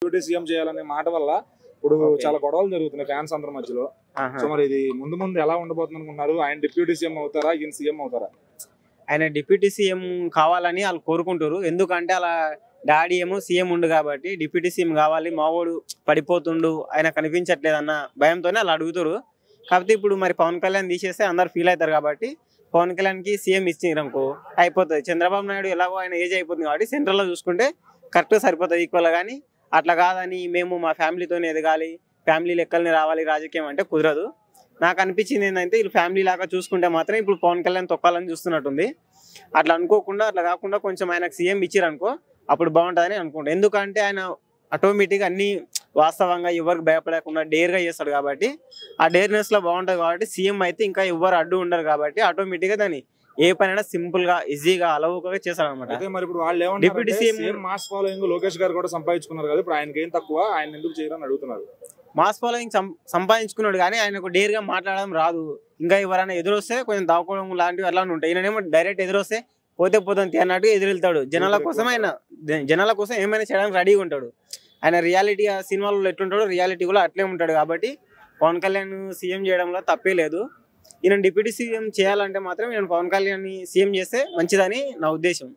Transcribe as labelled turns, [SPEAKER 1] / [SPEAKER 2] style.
[SPEAKER 1] Deputy CM చేయాలనే మాట వల్ల ఇప్పుడు చాలా గొడవలు జరుగుతున్నాయి ఫ్యాన్స్ అందరి మధ్యలో. సో మరి ఇది ముందు ముందు ఎలా ఉండబోతుంది అనుకున్నారు? ఆయన డిప్యూటీ సీఎం అవుతారా, ఈయన సీఎం అవుతారా?
[SPEAKER 2] ఆయన డిప్యూటీ సీఎం కావాలని వాళ్ళు కోరుకుంటారు. ఎందుకంటే అలా డాడీ ఏమో సీఎం ఉండు కాబట్టి డిప్యూటీ సీఎం కావాలి, మావోడు పడిపోతుండు, ఆయన కనిపించట్లేదు అన్న భయంతోనే అలా అడుగుతారు. కాకపోతే ఇప్పుడు మరి పవన్ కళ్యాణ్ తీసేస్తే అందరు ఫీల్ అవుతారు కాబట్టి పవన్ కళ్యాణ్కి సీఎం ఇచ్చిరనుకో అయిపోతుంది. చంద్రబాబు నాయుడు ఎలాగో ఆయన ఏజ్ అయిపోతుంది కాబట్టి సెంట్రల్లో చూసుకుంటే కరెక్ట్గా సరిపోతుంది ఈక్వల్గా. కానీ అట్లా కాదని మేము మా ఫ్యామిలీతోనే ఎదగాలి, ఫ్యామిలీ లెక్కల్ని రావాలి రాజకీయం అంటే కుదరదు. నాకు అనిపించింది ఏంటంటే వీళ్ళు ఫ్యామిలీ లాగా చూసుకుంటే మాత్రం ఇప్పుడు పవన్ కళ్యాణ్ తొక్కాలని చూస్తున్నట్టుంది. అట్లా అనుకోకుండా అట్లా కాకుండా కొంచెం ఆయనకు సీఎం ఇచ్చిరనుకో అప్పుడు బాగుంటుందని అనుకుంటా. ఎందుకంటే ఆయన ఆటోమేటిక్గా అన్ని వాస్తవంగా ఎవరికి భయపడకుండా డేర్గా చేస్తాడు కాబట్టి ఆ డేర్నెస్లో బాగుంటుంది కాబట్టి సీఎం అయితే ఇంకా ఎవరు అడ్డు ఉండరు కాబట్టి ఆటోమేటిక్గా దాన్ని ఏ పనైనా సింపుల్గా ఈజీగా అలవుగా చేస్తాడు అనమాట.
[SPEAKER 1] మరి ఇప్పుడు వాళ్ళు deputy CM mass following Lokesh గారు కూడా సంపాదించుకున్నారు కదా, ఇప్పుడు ఆయనకి ఏం తక్కువ, ఆయన ఎందుకు చేయరని అడుగుతున్నారు.
[SPEAKER 2] మాస్ ఫాలోయింగ్ సంపాదించుకున్నాడు కానీ ఆయనకు డేర్గా మాట్లాడడం రాదు. ఇంకా ఎవరైనా ఎదురొస్తే కొంచెం దాక్కోవడం లాంటివి అలా ఉంటాయి. ఈయనేమో డైరెక్ట్ ఎదురొస్తే పోతే పోతుంది అన్నట్టు ఎదురెళ్తాడు. జనాల కోసం ఏమైనా చేయడానికి రెడీగా ఉంటాడు. ఆయన రియాలిటీ ఆ సినిమాలో ఎట్లుంటాడో రియాలిటీ కూడా అట్లే ఉంటాడు కాబట్టి పవన్ కళ్యాణ్ సీఎం చేయడంలో తప్పే లేదు. ఈయన డిప్యూటీ సీఎం చేయాలంటే మాత్రం ఈయన పవన్ కళ్యాణ్ సీఎం చేస్తే మంచిదని నా ఉద్దేశం.